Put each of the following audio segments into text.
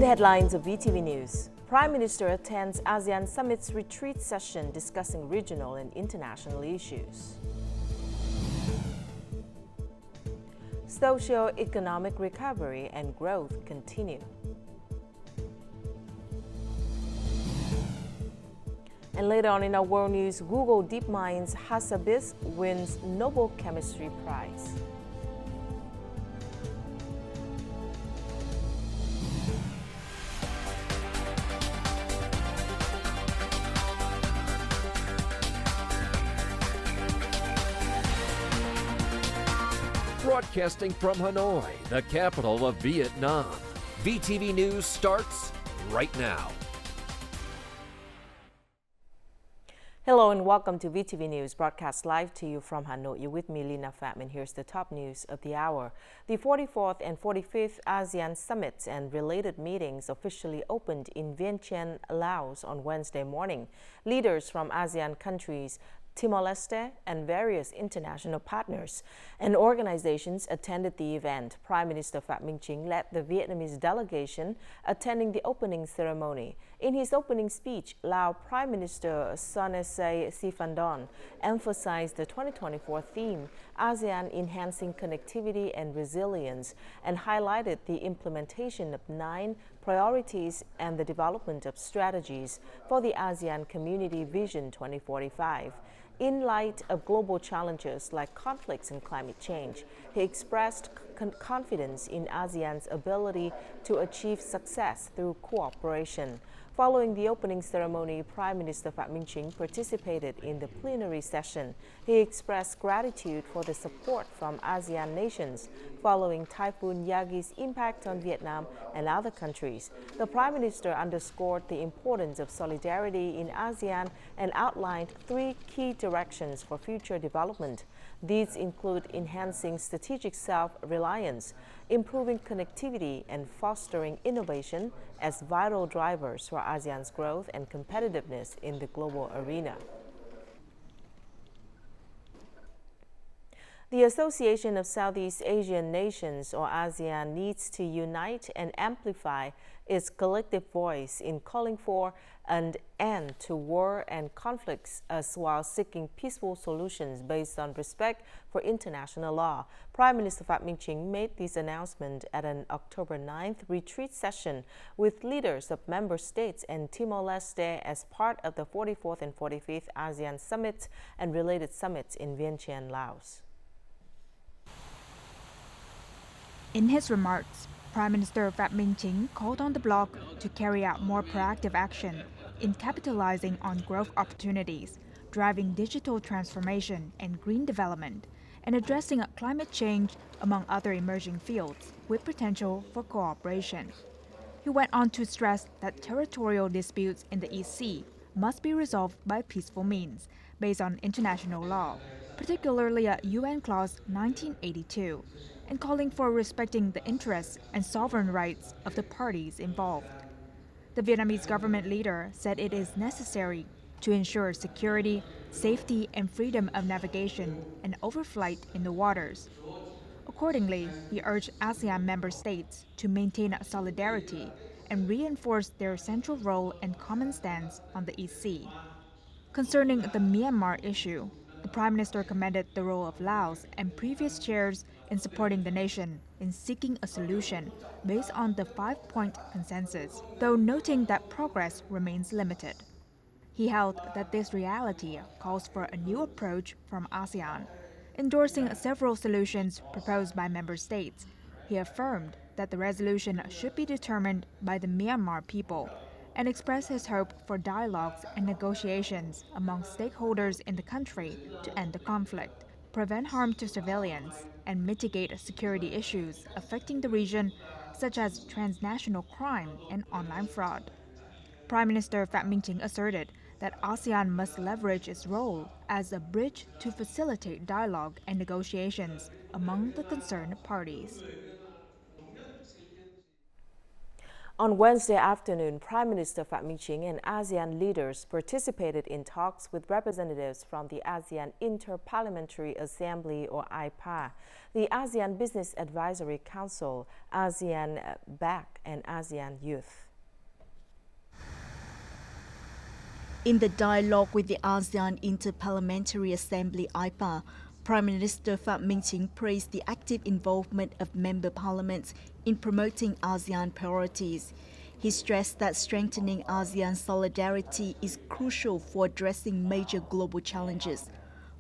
the headlines of VTV News, Prime Minister attends ASEAN Summit's retreat session discussing regional and international issues. Socio-economic recovery and growth continue. And later on in our world news, Google DeepMind's HASSABIS wins Nobel Chemistry Prize. Broadcasting from Hanoi, the capital of Vietnam. VTV News starts right now. Hello and welcome to VTV News, broadcast live to you from Hanoi. You're with me, Lina Pham, and here's the top news of the hour. The 44th and 45th ASEAN Summits and related meetings officially opened in Vientiane, Laos on Wednesday morning. Leaders from ASEAN countries, Timor-Leste, and various international partners and organizations attended the event. Prime Minister Phạm Minh Chính led the Vietnamese delegation attending the opening ceremony. In his opening speech, Lao Prime Minister Sonexay Siphandone emphasized the 2024 theme, ASEAN Enhancing Connectivity and Resilience, and highlighted the implementation of 9 priorities and the development of strategies for the ASEAN Community Vision 2045. In light of global challenges like conflicts and climate change, he expressed confidence in ASEAN's ability to achieve success through cooperation. Following the opening ceremony, Prime Minister Phạm Minh Chính participated in the plenary session. He expressed gratitude for the support from ASEAN nations following Typhoon Yagi's impact on Vietnam and other countries. The Prime Minister underscored the importance of solidarity in ASEAN and outlined 3 key directions for future development. These include enhancing strategic self-reliance, improving connectivity, and fostering innovation as vital drivers for ASEAN's growth and competitiveness in the global arena. The Association of Southeast Asian Nations, or ASEAN, needs to unite and amplify its collective voice in calling for an end to war and conflicts, as while seeking peaceful solutions based on respect for international law. Prime Minister Phạm Minh Chính made this announcement at an October 9th retreat session with leaders of member states and Timor-Leste as part of the 44th and 45th ASEAN Summit and related summits in Vientiane, Laos. In his remarks, Prime Minister Phạm Minh Chính called on the bloc to carry out more proactive action in capitalizing on growth opportunities, driving digital transformation and green development, and addressing climate change, among other emerging fields with potential for cooperation. He went on to stress that territorial disputes in the East Sea must be resolved by peaceful means, based on international law, particularly at UN Clause 1982, and calling for respecting the interests and sovereign rights of the parties involved. The Vietnamese government leader said it is necessary to ensure security, safety, and freedom of navigation and overflight in the waters. Accordingly, he urged ASEAN member states to maintain solidarity and reinforce their central role and common stance on the East Sea. Concerning the Myanmar issue, the Prime Minister commended the role of Laos and previous chairs in supporting the nation in seeking a solution based on the 5-point consensus, though noting that progress remains limited. He held that this reality calls for a new approach from ASEAN. Endorsing several solutions proposed by member states, he affirmed that the resolution should be determined by the Myanmar people and expressed his hope for dialogues and negotiations among stakeholders in the country to end the conflict, prevent harm to civilians, and mitigate security issues affecting the region, such as transnational crime and online fraud. Prime Minister Phạm Minh Chính asserted that ASEAN must leverage its role as a bridge to facilitate dialogue and negotiations among the concerned parties. On Wednesday afternoon, Prime Minister Phie and ASEAN leaders participated in talks with representatives from the ASEAN Inter-Parliamentary Assembly, or IPA, the ASEAN Business Advisory Council, ASEAN BAC, and ASEAN Youth. In the dialogue with the ASEAN Inter-Parliamentary Assembly, IPA, Prime Minister Phie praised the active involvement of member parliaments in promoting ASEAN priorities. He stressed that strengthening ASEAN solidarity is crucial for addressing major global challenges.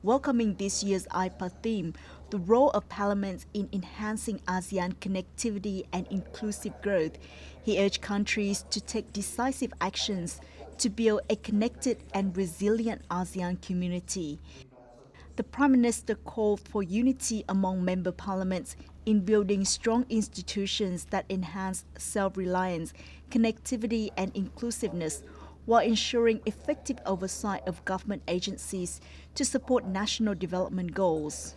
Welcoming this year's IPA theme, the role of parliaments in enhancing ASEAN connectivity and inclusive growth, he urged countries to take decisive actions to build a connected and resilient ASEAN community. The Prime Minister called for unity among member parliaments in building strong institutions that enhance self-reliance, connectivity and inclusiveness, while ensuring effective oversight of government agencies to support national development goals.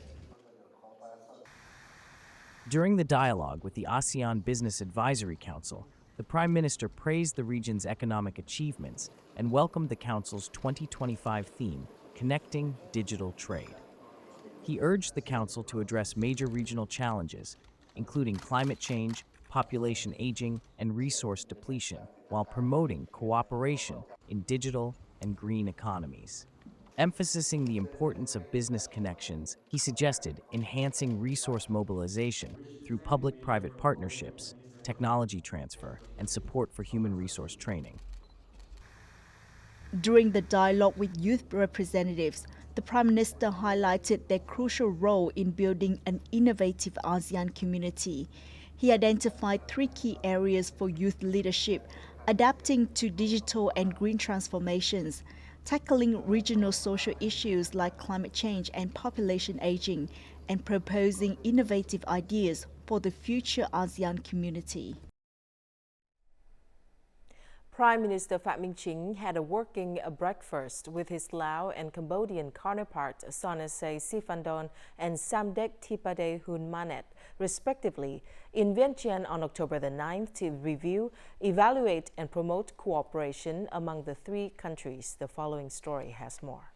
During the dialogue with the ASEAN Business Advisory Council, the Prime Minister praised the region's economic achievements and welcomed the Council's 2025 theme, Connecting Digital Trade. He urged the Council to address major regional challenges, including climate change, population aging, and resource depletion, while promoting cooperation in digital and green economies. Emphasizing the importance of business connections, he suggested enhancing resource mobilization through public-private partnerships, technology transfer, and support for human resource training. During the dialogue with youth representatives, the Prime Minister highlighted their crucial role in building an innovative ASEAN community. He identified 3 key areas for youth leadership: adapting to digital and green transformations, tackling regional social issues like climate change and population aging, and proposing innovative ideas for the future ASEAN community. Prime Minister Phie had a working breakfast with his Lao and Cambodian counterpart Sonasay Sifandon and Samdech Thipade Hun Manet, respectively, in Vientiane on October the 9th to review, evaluate, and promote cooperation among the 3 countries. The following story has more.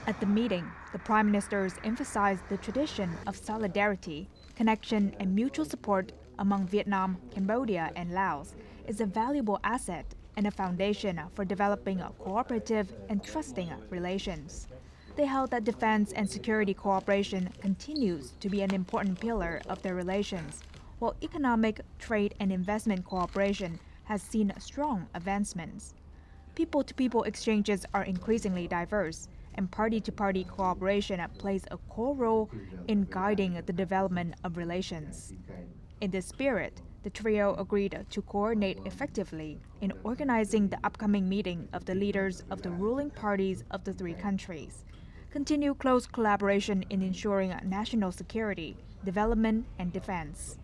At the meeting, the Prime Ministers emphasized the tradition of solidarity, connection, and mutual support among Vietnam, Cambodia, and Laos is a valuable asset and a foundation for developing cooperative and trusting relations. They held that defense and security cooperation continues to be an important pillar of their relations, while economic, trade, and investment cooperation has seen strong advancements. People-to-people exchanges are increasingly diverse, and party-to-party cooperation plays a core role in guiding the development of relations. In this spirit, the trio agreed to coordinate effectively in organizing the upcoming meeting of the leaders of the ruling parties of the 3 countries, continue close collaboration in ensuring national security, development, and defense.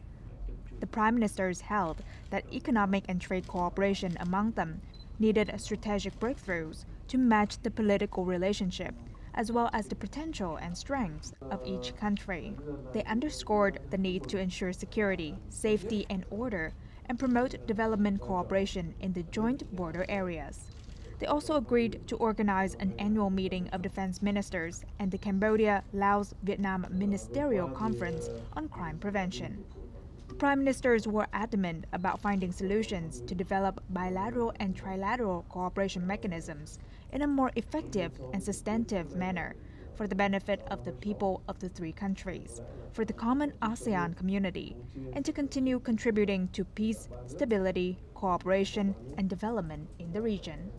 The Prime Ministers held that economic and trade cooperation among them needed strategic breakthroughs to match the political relationship, as well as the potential and strengths of each country. They underscored the need to ensure security, safety, and order, and promote development cooperation in the joint border areas. They also agreed to organize an annual meeting of defense ministers and the Cambodia-Laos-Vietnam Ministerial Conference on Crime Prevention. The Prime Ministers were adamant about finding solutions to develop bilateral and trilateral cooperation mechanisms in a more effective and substantive manner for the benefit of the people of the 3 countries, for the common ASEAN community, and to continue contributing to peace, stability, cooperation, and development in the region.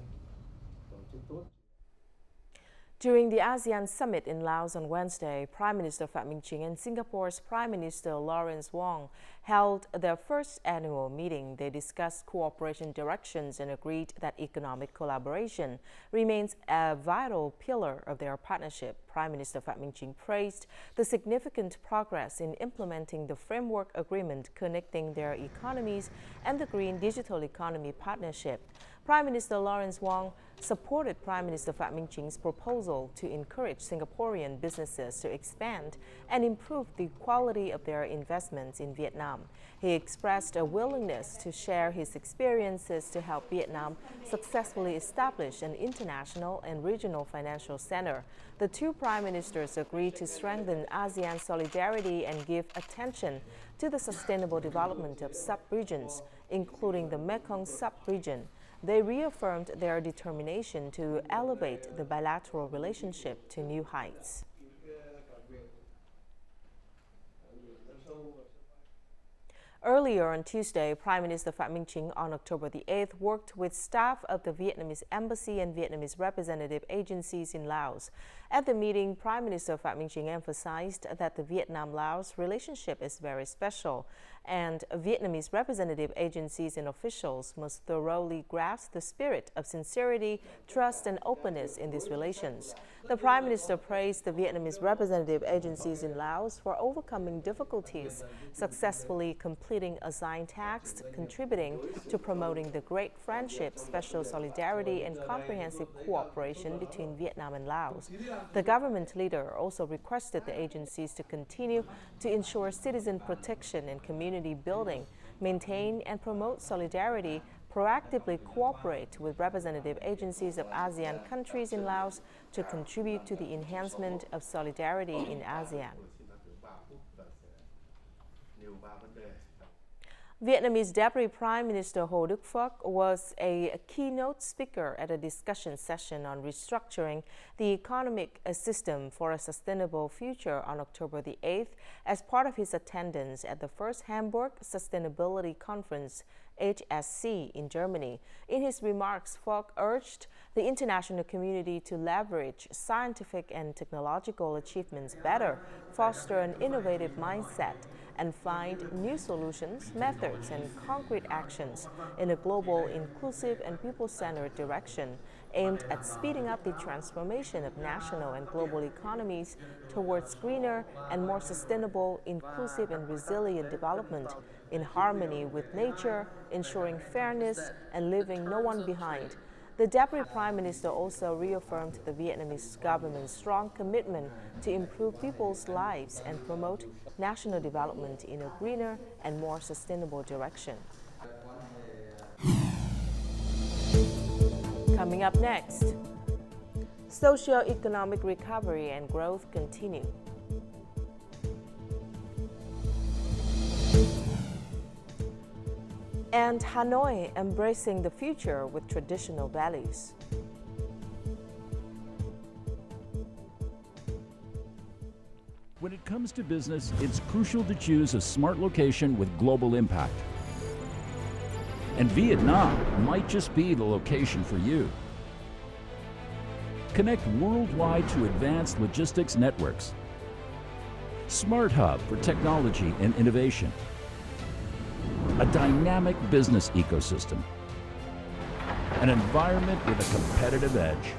During the ASEAN Summit in Laos on Wednesday, Prime Minister Phie and Singapore's Prime Minister Lawrence Wong held their first annual meeting. They discussed cooperation directions and agreed that economic collaboration remains a vital pillar of their partnership. Prime Minister Phạm Minh Chính praised the significant progress in implementing the framework agreement connecting their economies and the Green Digital Economy Partnership. Prime Minister Lawrence Wong supported Prime Minister Phạm Minh Chính proposal to encourage Singaporean businesses to expand and improve the quality of their investments in Vietnam. He expressed a willingness to share his experiences to help Vietnam successfully establish an international and regional financial center. The two prime ministers agreed to strengthen ASEAN solidarity and give attention to the sustainable development of sub-regions, including the Mekong sub-region. They reaffirmed their determination to elevate the bilateral relationship to new heights. Earlier on Tuesday, Prime Minister Phạm Minh Chính on October the 8th worked with staff of the Vietnamese Embassy and Vietnamese representative agencies in Laos. At the meeting, Prime Minister Phạm Minh Chính emphasized that the Vietnam-Laos relationship is very special, and Vietnamese representative agencies and officials must thoroughly grasp the spirit of sincerity, trust, and openness in these relations. The Prime Minister praised the Vietnamese representative agencies in Laos for overcoming difficulties, successfully completing assigned tasks, contributing to promoting the great friendship, special solidarity, and comprehensive cooperation between Vietnam and Laos. The government leader also requested the agencies to continue to ensure citizen protection and community building, maintain and promote solidarity, proactively cooperate with representative agencies of ASEAN countries in Laos to contribute to the enhancement of solidarity in ASEAN. Vietnamese Deputy Prime Minister Hồ Đức Phước was a keynote speaker at a discussion session on restructuring the economic system for a sustainable future on October the 8th as part of his attendance at the first Hamburg Sustainability Conference, HSC, in Germany. In his remarks, Phước urged the international community to leverage scientific and technological achievements better, foster an innovative mindset, and find new solutions, methods, and concrete actions in a global, inclusive, and people-centered direction aimed at speeding up the transformation of national and global economies towards greener and more sustainable, inclusive, and resilient development in harmony with nature, ensuring fairness, and leaving no one behind. The Deputy Prime Minister also reaffirmed the Vietnamese government's strong commitment to improve people's lives and promote national development in a greener and more sustainable direction. Coming up next, socio-economic recovery and growth continue. And Hanoi embracing the future with traditional values. When it comes to business, it's crucial to choose a smart location with global impact. And Vietnam might just be the location for you. Connect worldwide to advanced logistics networks. Smart hub for technology and innovation. A dynamic business ecosystem. An environment with a competitive edge.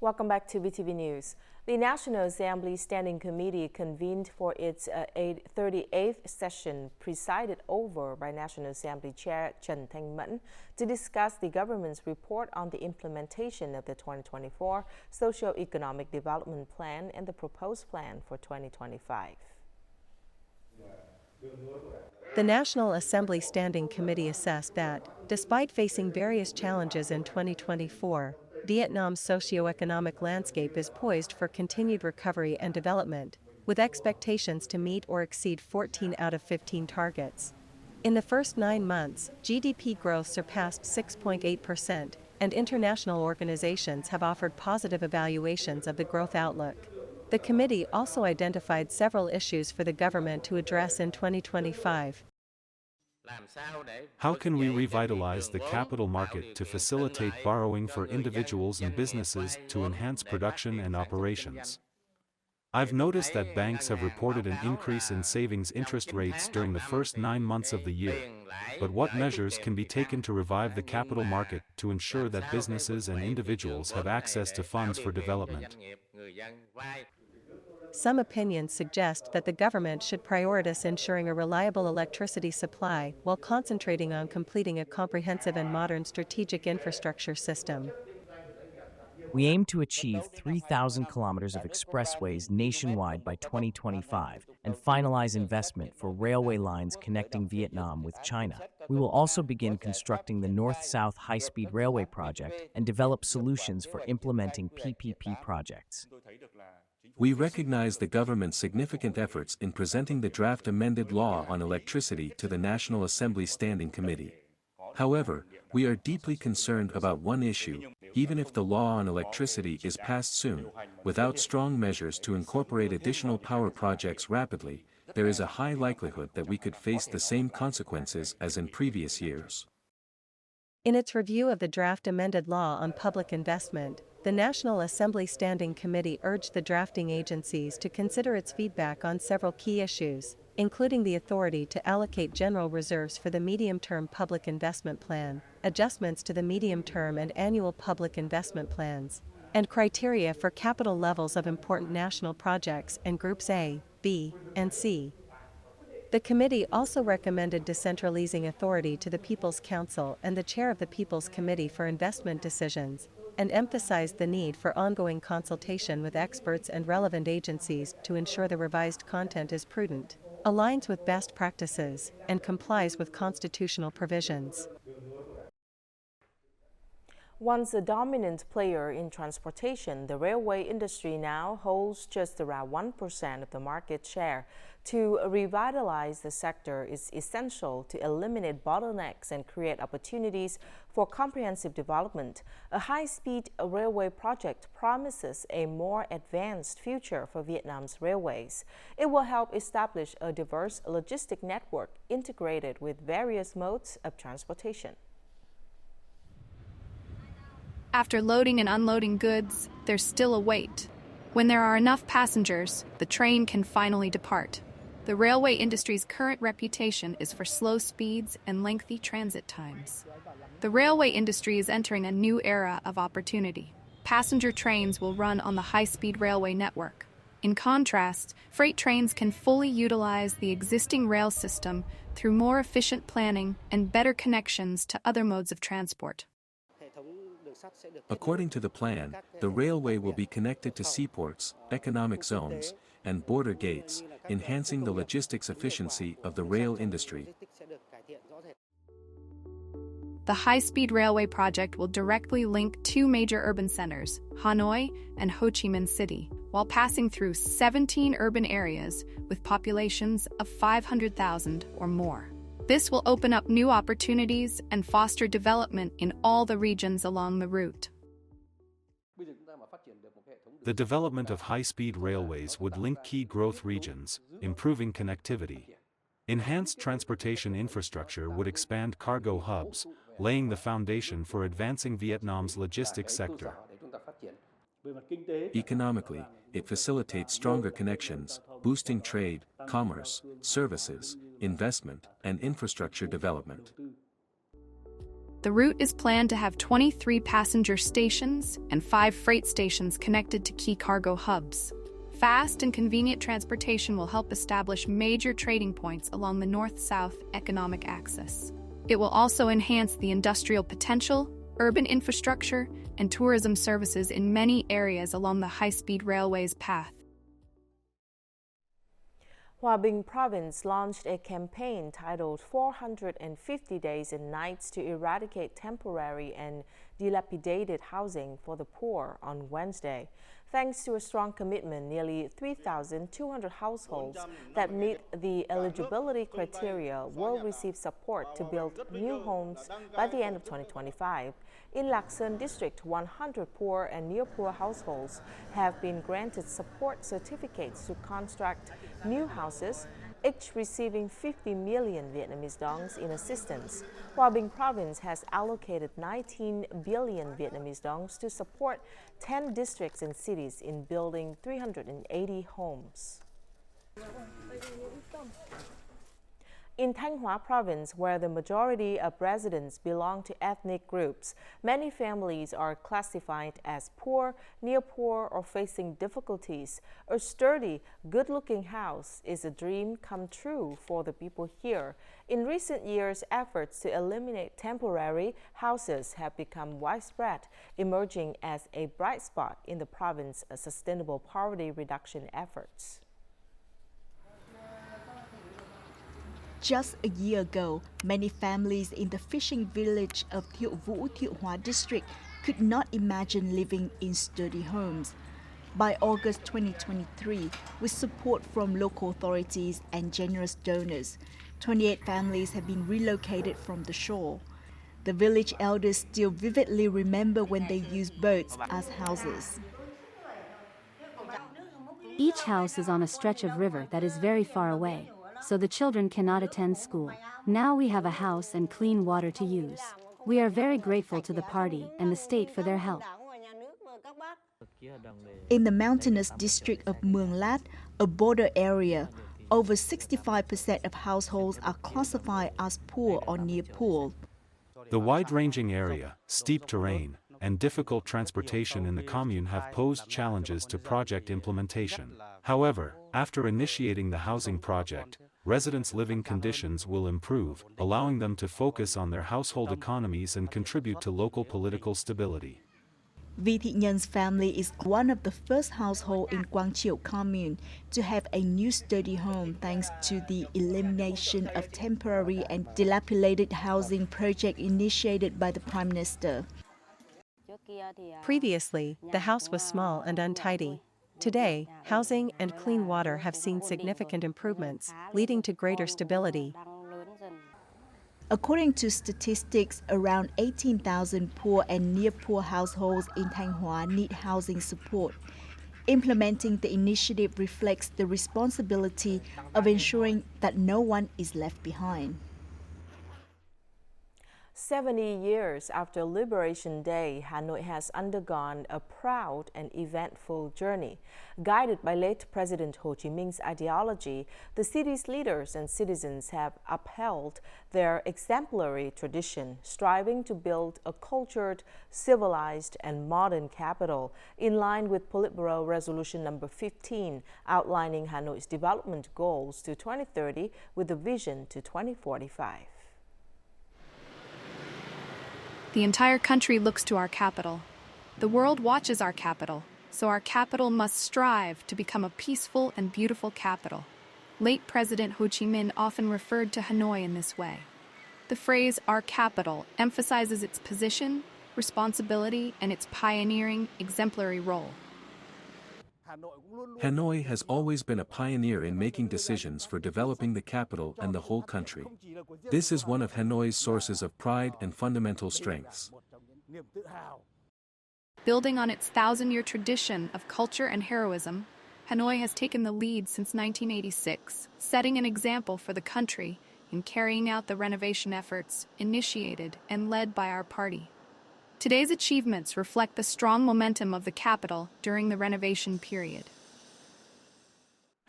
Welcome back to VTV News. The National Assembly Standing Committee convened for its 38th session, presided over by National Assembly Chair Trần Thanh Mẫn, to discuss the government's report on the implementation of the 2024 Socio-Economic Development Plan and the proposed plan for 2025. The National Assembly Standing Committee assessed that, despite facing various challenges in 2024, Vietnam's socio-economic landscape is poised for continued recovery and development, with expectations to meet or exceed 14 out of 15 targets. In the first 9 months, GDP growth surpassed 6.8%, and international organizations have offered positive evaluations of the growth outlook. The committee also identified several issues for the government to address in 2025. How can we revitalize the capital market to facilitate borrowing for individuals and businesses to enhance production and operations? I've noticed that banks have reported an increase in savings interest rates during the first 9 months of the year. But what measures can be taken to revive the capital market to ensure that businesses and individuals have access to funds for development? Some opinions suggest that the government should prioritize ensuring a reliable electricity supply while concentrating on completing a comprehensive and modern strategic infrastructure system. We aim to achieve 3,000 kilometers of expressways nationwide by 2025 and finalize investment for railway lines connecting Vietnam with China. We will also begin constructing the North-South High-Speed Railway project and develop solutions for implementing PPP projects. We recognize the government's significant efforts in presenting the draft amended law on electricity to the National Assembly Standing Committee. However, we are deeply concerned about one issue. Even if the law on electricity is passed soon, without strong measures to incorporate additional power projects rapidly, there is a high likelihood that we could face the same consequences as in previous years. In its review of the draft amended law on public investment, the National Assembly Standing Committee urged the drafting agencies to consider its feedback on several key issues, including the authority to allocate general reserves for the medium-term public investment plan, adjustments to the medium-term and annual public investment plans, and criteria for capital levels of important national projects and Groups A, B, and C. The committee also recommended decentralizing authority to the People's Council and the chair of the People's Committee for Investment Decisions, and emphasized the need for ongoing consultation with experts and relevant agencies to ensure the revised content is prudent, aligns with best practices, and complies with constitutional provisions. Once a dominant player in transportation, the railway industry now holds just around 1% of the market share. To revitalize the sector is essential to eliminate bottlenecks and create opportunities for comprehensive development. A high-speed railway project promises a more advanced future for Vietnam's railways. It will help establish a diverse logistic network integrated with various modes of transportation. After loading and unloading goods, there's still a wait. When there are enough passengers, the train can finally depart. The railway industry's current reputation is for slow speeds and lengthy transit times. The railway industry is entering a new era of opportunity. Passenger trains will run on the high-speed railway network. In contrast, freight trains can fully utilize the existing rail system through more efficient planning and better connections to other modes of transport. According to the plan, the railway will be connected to seaports, economic zones, and border gates, enhancing the logistics efficiency of the rail industry. The high-speed railway project will directly link two major urban centers, Hanoi and Ho Chi Minh City, while passing through 17 urban areas with populations of 500,000 or more. This will open up new opportunities and foster development in all the regions along the route. The development of high-speed railways would link key growth regions, improving connectivity. Enhanced transportation infrastructure would expand cargo hubs, laying the foundation for advancing Vietnam's logistics sector. Economically, it facilitates stronger connections, boosting trade, commerce, services, investment, and infrastructure development. The route is planned to have 23 passenger stations and 5 freight stations connected to key cargo hubs. Fast and convenient transportation will help establish major trading points along the north-south economic axis. It will also enhance the industrial potential, urban infrastructure, and tourism services in many areas along the high-speed railway's path. Hòa Bình Province launched a campaign titled 450 Days and Nights to eradicate temporary and dilapidated housing for the poor on Wednesday. Thanks to a strong commitment, nearly 3,200 households that meet the eligibility criteria will receive support to build new homes by the end of 2025. In Lạc Sơn District, 100 poor and near-poor households have been granted support certificates to construct new houses each receiving 50 million Vietnamese dongs in assistance, while Binh Province has allocated 19 billion Vietnamese dongs to support 10 districts and cities in building 380 homes. In Thanh Hóa Province, where the majority of residents belong to ethnic groups, many families are classified as poor, near poor, or facing difficulties. A sturdy, good-looking house is a dream come true for the people here. In recent years, efforts to eliminate temporary houses have become widespread, emerging as a bright spot in the province's sustainable poverty reduction efforts. Just a year ago, many families in the fishing village of Thiệu Vũ, Thiệu Hóa district could not imagine living in sturdy homes. By August 2023, with support from local authorities and generous donors, 28 families have been relocated from the shore. The village elders still vividly remember when they used boats as houses. Each house is on a stretch of river that is very far away, so the children cannot attend school. Now we have a house and clean water to use. We are very grateful to the party and the state for their help. In the mountainous district of Mường Lát, a border area, over 65% of households are classified as poor or near poor. The wide-ranging area, steep terrain, and difficult transportation in the commune have posed challenges to project implementation. However, after initiating the housing project, residents' living conditions will improve, allowing them to focus on their household economies and contribute to local political stability. VTV's family is one of the first households in Quang Chieu commune to have a new sturdy home thanks to the elimination of temporary and dilapidated housing project initiated by the Prime Minister. Previously, the house was small and untidy. Today, housing and clean water have seen significant improvements, leading to greater stability. According to statistics, around 18,000 poor and near-poor households in Thanh Hóa need housing support. Implementing the initiative reflects the responsibility of ensuring that no one is left behind. 70 years after Liberation Day, Hanoi has undergone a proud and eventful journey. Guided by late President Ho Chi Minh's ideology, the city's leaders and citizens have upheld their exemplary tradition, striving to build a cultured, civilized, and modern capital, in line with Politburo Resolution number 15, outlining Hanoi's development goals to 2030 with a vision to 2045. The entire country looks to our capital. The world watches our capital, so our capital must strive to become a peaceful and beautiful capital. Late President Ho Chi Minh often referred to Hanoi in this way. The phrase "our capital" emphasizes its position, responsibility, and its pioneering, exemplary role. Hanoi has always been a pioneer in making decisions for developing the capital and the whole country. This is one of Hanoi's sources of pride and fundamental strengths. Building on its 1,000-year tradition of culture and heroism, Hanoi has taken the lead since 1986, setting an example for the country in carrying out the renovation efforts initiated and led by our party. Today's achievements reflect the strong momentum of the capital during the renovation period.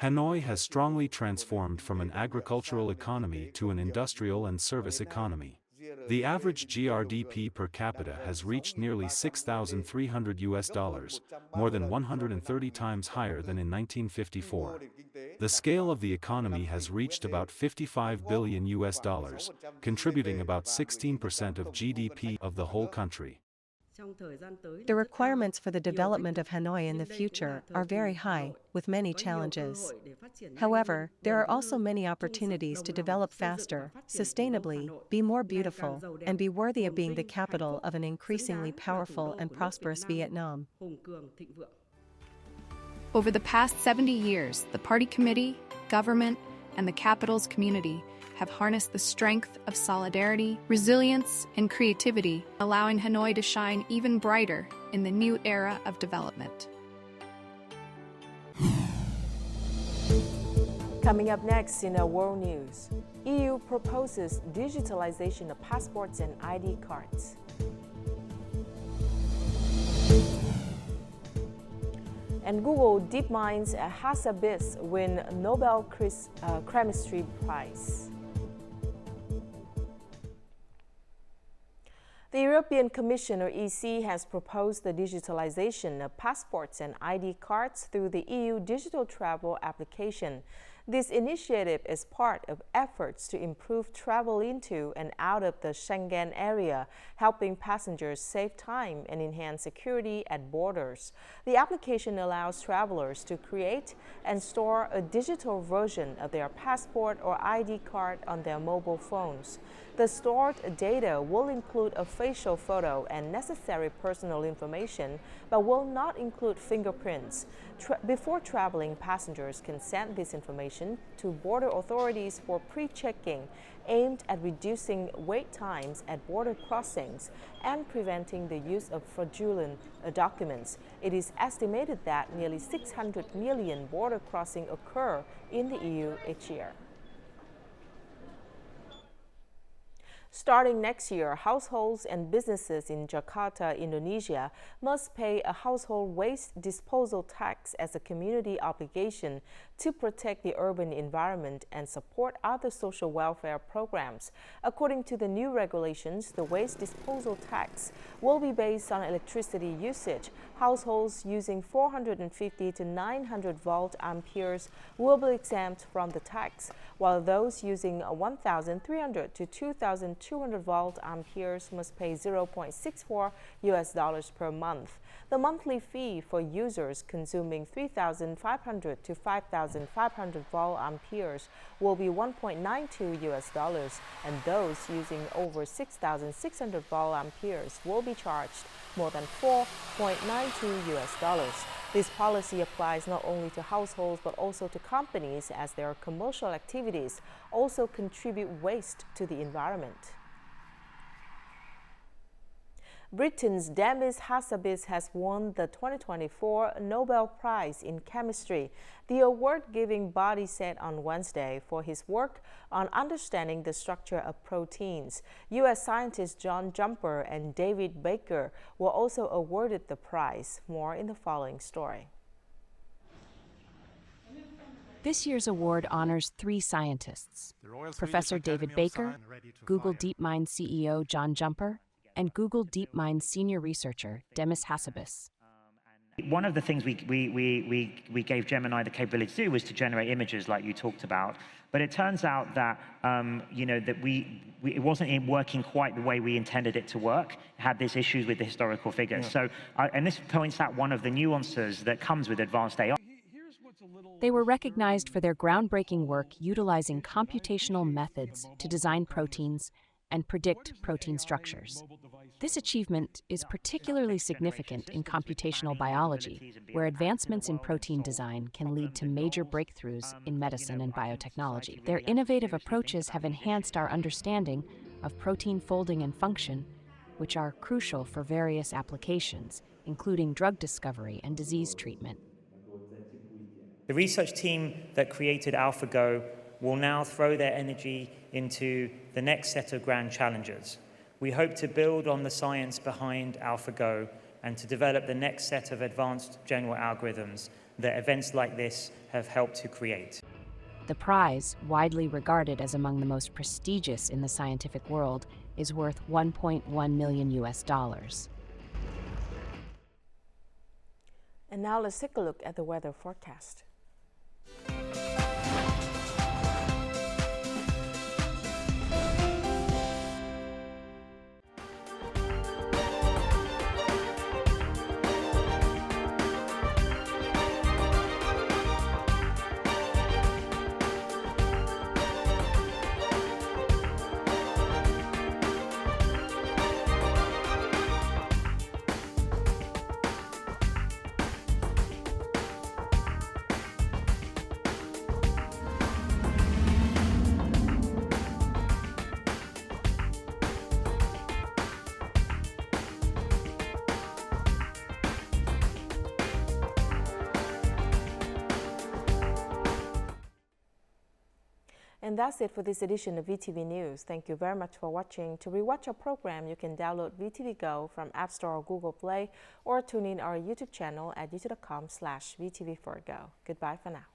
Hanoi has strongly transformed from an agricultural economy to an industrial and service economy. The average GRDP per capita has reached nearly $6,300, more than 130 times higher than in 1954. The scale of the economy has reached about $55 billion, contributing about 16% of GDP of the whole country. The requirements for the development of Hanoi in the future are very high, with many challenges. However, there are also many opportunities to develop faster, sustainably, be more beautiful, and be worthy of being the capital of an increasingly powerful and prosperous Vietnam. Over the past 70 years, the party committee, government, and the capital's community have harnessed the strength of solidarity, resilience, and creativity, allowing Hanoi to shine even brighter in the new era of development. Coming up next in our world news, EU proposes digitalization of passports and ID cards. And Google DeepMind's HASSABIS win Nobel Chemistry Prize. The European Commission, or EC, has proposed the digitalization of passports and ID cards through the EU digital travel application. This initiative is part of efforts to improve travel into and out of the Schengen area, helping passengers save time and enhance security at borders. The application allows travelers to create and store a digital version of their passport or ID card on their mobile phones. The stored data will include a facial photo and necessary personal information, but will not include fingerprints. Before traveling, passengers can send this information to border authorities for pre-checking, aimed at reducing wait times at border crossings and preventing the use of fraudulent documents. It is estimated that nearly 600 million border crossings occur in the EU each year. Starting next year, households and businesses in Jakarta, Indonesia, must pay a household waste disposal tax as a community obligation to protect the urban environment and support other social welfare programs. According to the new regulations, the waste disposal tax will be based on electricity usage. Households using 450 to 900 volt amperes will be exempt from the tax, while those using 1,300 to 2,200 volt amperes must pay $0.64 per month. The monthly fee for users consuming 3,500 to 5,500 volt amperes will be $1.92, and those using over 6,600 volt amperes will be charged more than $4.92. This policy applies not only to households but also to companies, as their commercial activities also contribute waste to the environment. Britain's Demis Hassabis has won the 2024 Nobel Prize in Chemistry. The award-giving body said on Wednesday for his work on understanding the structure of proteins. U.S. scientists John Jumper and David Baker were also awarded the prize. More in the following story. This year's award honors 3 scientists: Professor David Baker, Google DeepMind CEO John Jumper, and Google DeepMind senior researcher Demis Hassabis. One of the things we gave Gemini the capability to do was to generate images like you talked about, but it turns out that it wasn't working quite the way we intended it to work. It had these issues with the historical figures. So, and this points out one of the nuances that comes with advanced AI. They were recognized for their groundbreaking work utilizing computational methods to design proteins and predict protein structures. This achievement is particularly significant in computational biology, where advancements in protein design can lead to major breakthroughs in medicine and biotechnology. Their innovative approaches have enhanced our understanding of protein folding and function, which are crucial for various applications, including drug discovery and disease treatment. The research team that created AlphaGo will now throw their energy into the next set of grand challenges. We hope to build on the science behind AlphaGo and to develop the next set of advanced general algorithms that events like this have helped to create. The prize, widely regarded as among the most prestigious in the scientific world, is worth $1.1 million. And now let's take a look at the weather forecast. And that's it for this edition of VTV News. Thank you very much for watching. To rewatch our program, you can download VTVgo from App Store or Google Play, or tune in our YouTube channel at youtube.com/VTV4go. Goodbye for now.